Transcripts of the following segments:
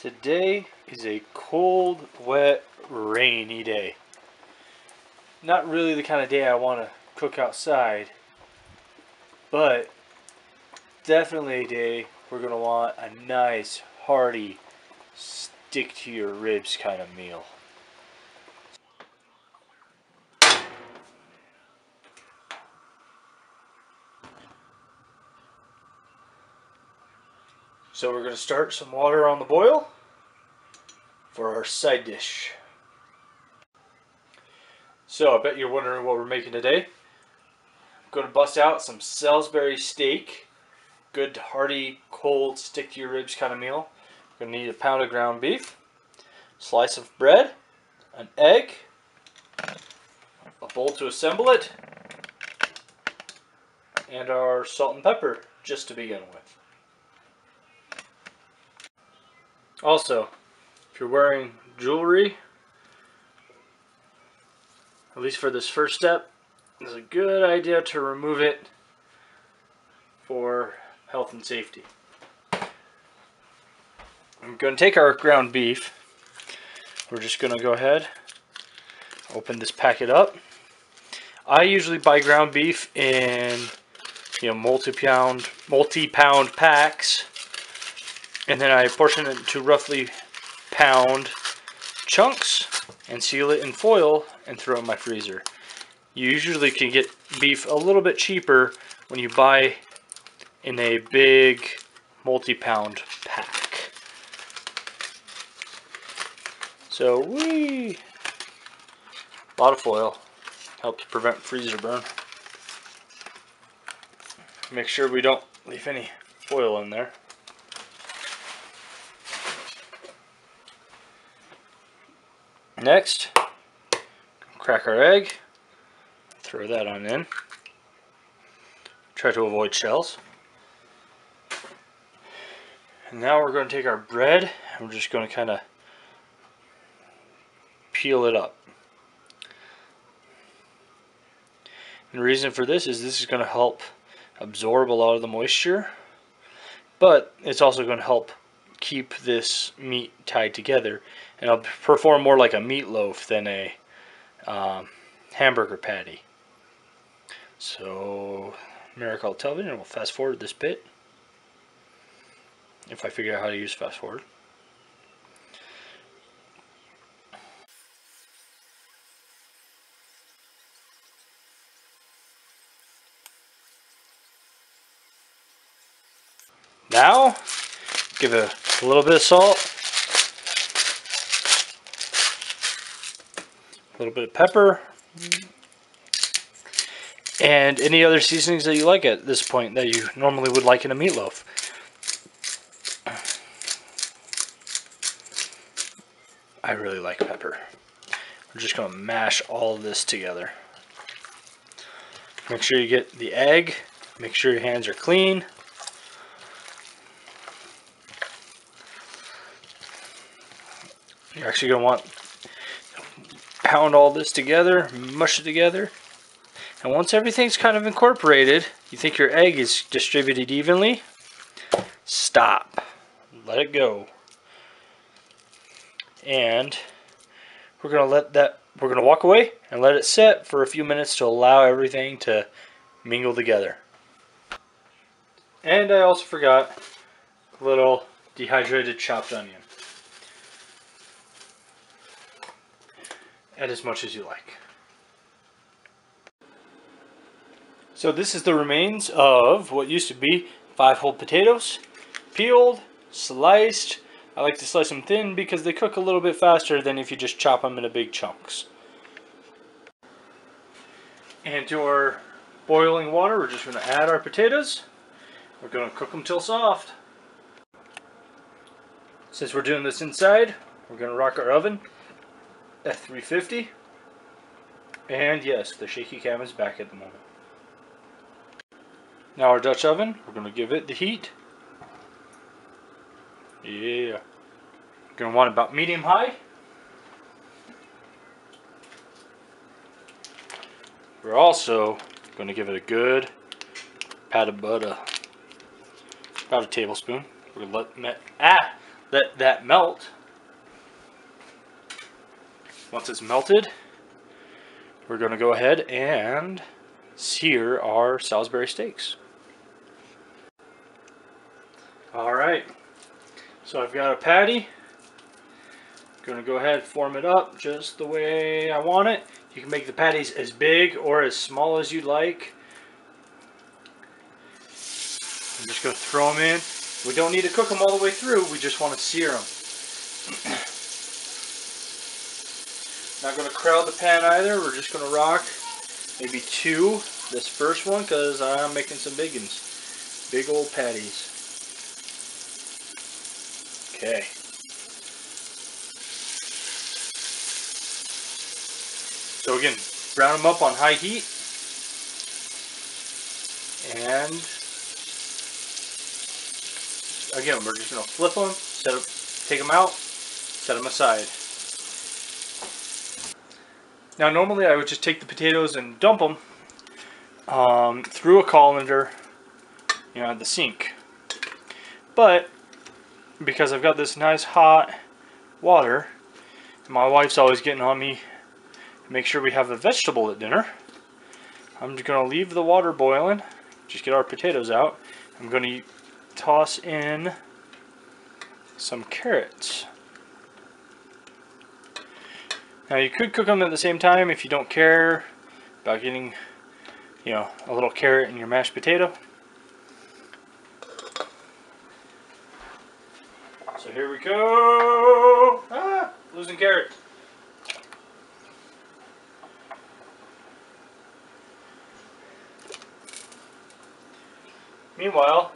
Today is a cold, wet, rainy day. Not really the kind of day I want to cook outside, but definitely a day we're going to want a nice, hearty, stick to your ribs kind of meal. So we're going to start some water on the boil for our side dish. So I bet you're wondering what we're making today. I'm going to bust out some Salsberry Steak. Good, hearty, cold, stick to your ribs kind of meal. We're going to need a pound of ground beef, slice of bread, an egg, a bowl to assemble it, and our salt and pepper just to begin with. Also, if you're wearing jewelry, at least for this first step, it's a good idea to remove it for health and safety. I'm going to take our ground beef. We're just going to go ahead, open this packet up. I usually buy ground beef in multi-pound packs, and then I portion it into roughly pound chunks and seal it in foil and throw it in my freezer. You usually can get beef a little bit cheaper when you buy in a big multi-pound pack. So a lot of foil helps prevent freezer burn. Make sure we don't leave any foil in there. Next, crack our egg, throw that on in. Try to avoid shells. And now we're going to take our bread and we're just going to kind of peel it up. And the reason for this is going to help absorb a lot of the moisture, but it's also going to help keep this meat tied together, and it'll perform more like a meatloaf than a hamburger patty. So, Miracle Television will fast forward this bit if I figure out how to use fast forward. Now, give it a little bit of salt, a little bit of pepper, and any other seasonings that you like at this point that you normally would like in a meatloaf. I really like pepper. We're just going to mash all of this together. Make sure you get the egg. Make sure your hands are clean. You're actually going to want to pound all this together, mush it together. And once everything's kind of incorporated, you think your egg is distributed evenly, stop. Let it go. And we're going to walk away and let it set for a few minutes to allow everything to mingle together. And I also forgot a little dehydrated chopped onion. Add as much as you like. So this is the remains of what used to be 5 whole potatoes, peeled, sliced. I like to slice them thin because they cook a little bit faster than if you just chop them into big chunks. And to our boiling water, we're just going to add our potatoes. We're going to cook them till soft. Since we're doing this inside, we're going to rock our oven at 350. And yes, the shaky cam is back at the moment. Now our Dutch oven, we're going to give it the heat. Yeah. You're going to want about medium high. We're also going to give it a good pat of butter. About a tablespoon. We're going to let that melt. Once it's melted, we're going to go ahead and sear our Salisbury steaks. Alright, so I've got a patty. I'm going to go ahead and form it up just the way I want it. You can make the patties as big or as small as you like. I'm just going to throw them in. We don't need to cook them all the way through, we just want to sear them. Not going to crowd the pan either, we're just going to rock maybe 2 this first one because I'm making some big ones. Big old patties. Okay. So again, brown them up on high heat. And again, we're just going to flip them, take them out, set them aside. Now normally I would just take the potatoes and dump them through a colander, at the sink. But because I've got this nice hot water, my wife's always getting on me to make sure we have a vegetable at dinner. I'm just going to leave the water boiling, just get our potatoes out. I'm going to toss in some carrots. Now you could cook them at the same time if you don't care about getting, a little carrot in your mashed potato. So here we go. Losing carrot. Meanwhile,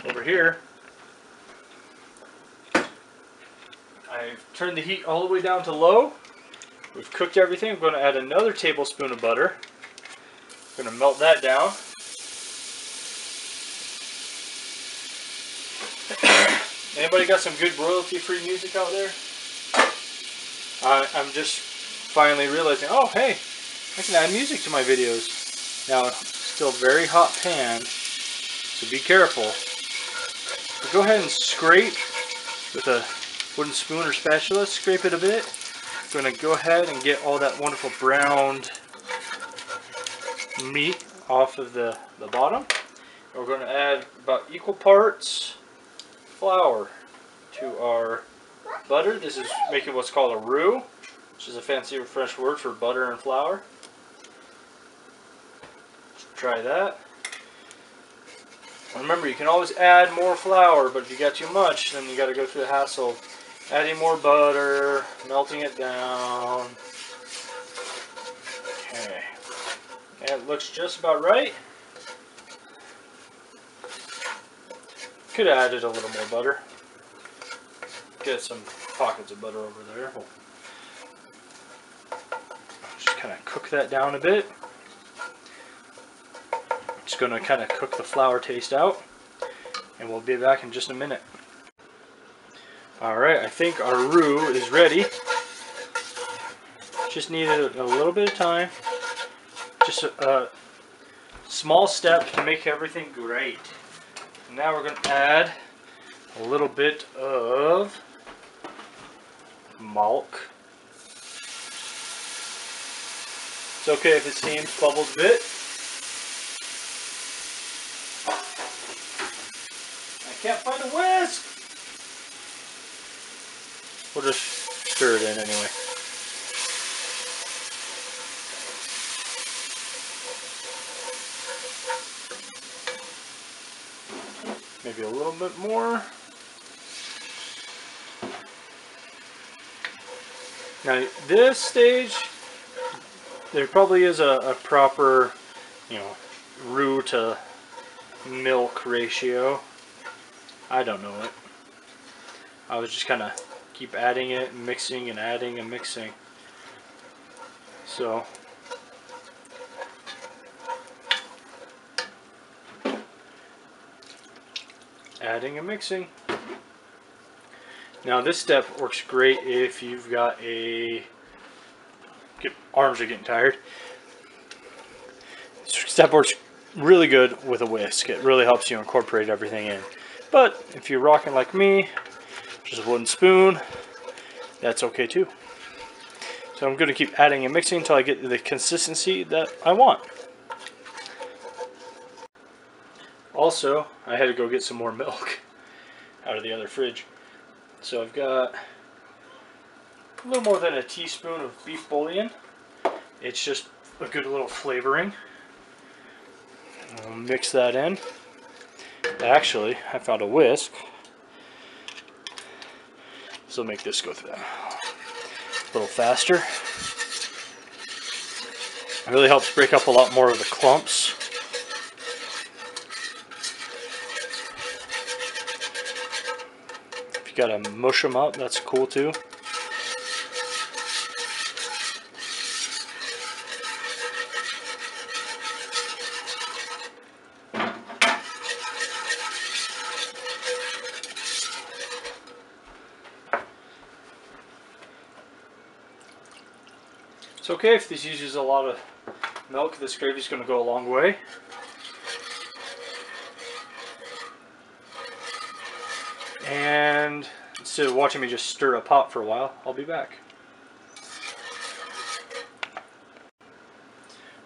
over here, I've turned the heat all the way down to low. We've cooked everything. I'm going to add another tablespoon of butter. I'm going to melt that down. Anybody got some good royalty-free music out there? I'm just finally realizing, oh hey, I can add music to my videos. Now, still very hot pan, so be careful. But go ahead and scrape with a wooden spoon or spatula, scrape it a bit. I'm going to go ahead and get all that wonderful browned meat off of the bottom. We're going to add about equal parts flour to our butter. This is making what's called a roux, which is a fancy French word for butter and flour. Try that. Remember, you can always add more flour, but if you got too much, then you got to go through the hassle of adding more butter, melting it down. Okay. And it looks just about right. Could have added a little more butter. Get some pockets of butter over there. We'll just kind of cook that down a bit. Just going to kind of cook the flour taste out, and we'll be back in just a minute. Alright, I think our roux is ready. Just needed a little bit of time. Just a small step to make everything great. Now we're going to add a little bit of milk. It's okay if it seems bubbles a bit. I can't find a whisk! We'll just stir it in anyway. Maybe a little bit more. Now, this stage, there probably is a proper, roux to milk ratio. I don't know it. I was just kind of keep adding it and mixing and adding and mixing. So, adding and mixing. Now this step works great if you've got arms are getting tired. This step works really good with a whisk. It really helps you incorporate everything in. But if you're rocking like me, just a wooden spoon, that's okay too. So I'm going to keep adding and mixing until I get the consistency that I want. Also, I had to go get some more milk out of the other fridge. So I've got a little more than a teaspoon of beef bouillon. It's just a good little flavoring. I'll mix that in. Actually, I found a whisk. This will make this go through a little faster. It really helps break up a lot more of the clumps. If you gotta mush them up, that's cool too. It's okay if this uses a lot of milk. This gravy is going to go a long way. And instead of watching me just stir a pot for a while, I'll be back.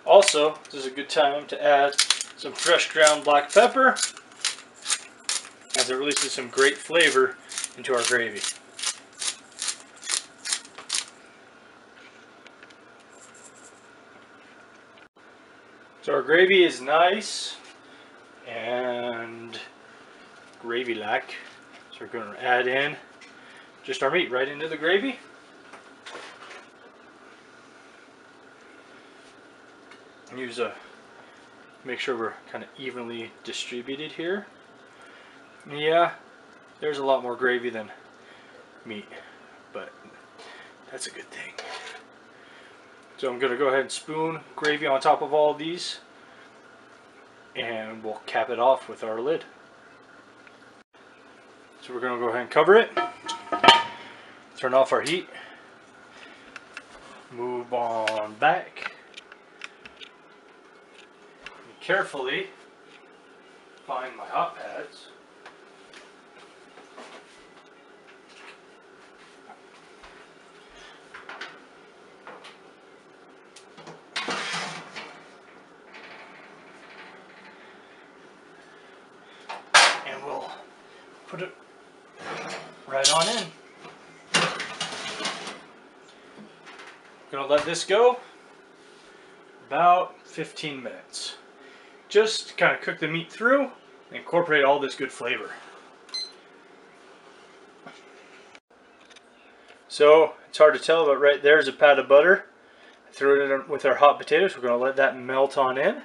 Also, this is a good time to add some fresh ground black pepper, as it releases some great flavor into our gravy. So our gravy is nice and gravy-like. So we're going to add in just our meat right into the gravy. Make sure we're kind of evenly distributed here. Yeah, there's a lot more gravy than meat, but that's a good thing. So I'm going to go ahead and spoon gravy on top of all of these, and we'll cap it off with our lid. So we're going to go ahead and cover it, turn off our heat, move on back, and carefully find my hot pads. Put it right on in. Gonna let this go about 15 minutes. Just to kind of cook the meat through and incorporate all this good flavor. So it's hard to tell, but right there's a pat of butter. I threw it in with our hot potatoes. We're gonna let that melt on in.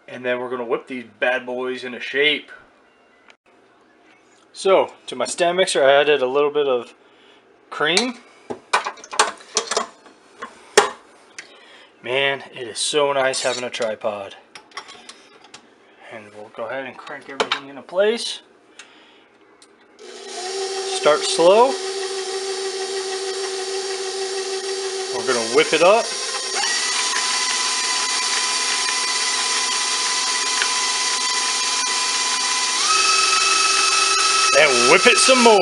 And then we're gonna whip these bad boys into shape. So, to my stand mixer, I added a little bit of cream. Man, it is so nice having a tripod. And we'll go ahead and crank everything into place. Start slow. We're going to whip it up. And whip it some more.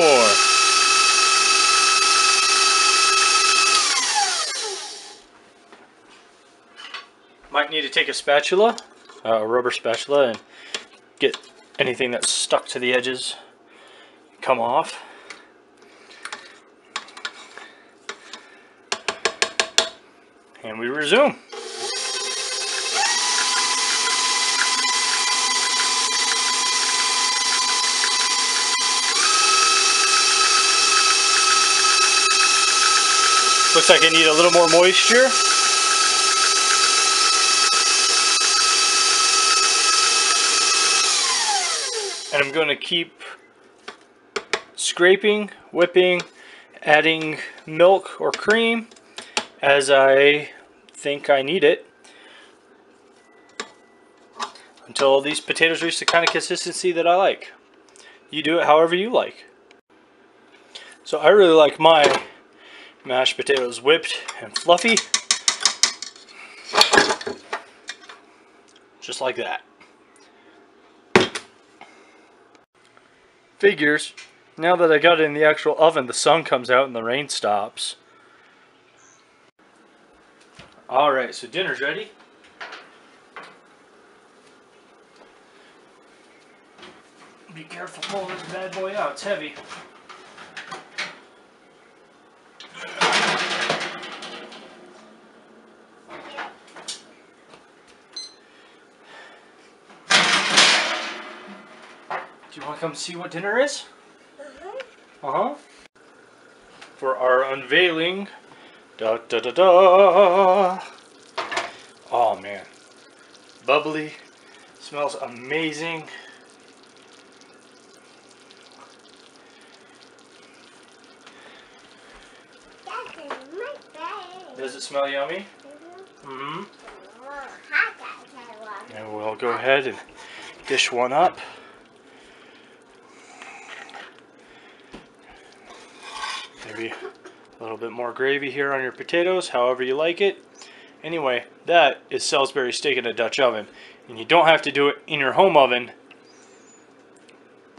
Might need to take a spatula, a rubber spatula, and get anything that's stuck to the edges come off. And we resume. Looks like I need a little more moisture. And I'm going to keep scraping, whipping, adding milk or cream as I think I need it, until these potatoes reach the kind of consistency that I like. You do it however you like. So I really like my mashed potatoes whipped and fluffy, just like that. Figures Now that I got it in the actual oven, the sun comes out and the rain stops. Alright, so dinner's ready. Be careful pulling this bad boy out, it's heavy. Do you want to come see what dinner is? Uh-huh. For our unveiling. Da da da da. Oh man. Bubbly. Smells amazing. Does it smell yummy? Mm-hmm. And we'll go ahead and dish one up. Maybe a little bit more gravy here on your potatoes, however you like it. Anyway, that is Salsberry steak in a Dutch oven. And you don't have to do it in your home oven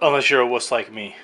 unless you're a wuss like me.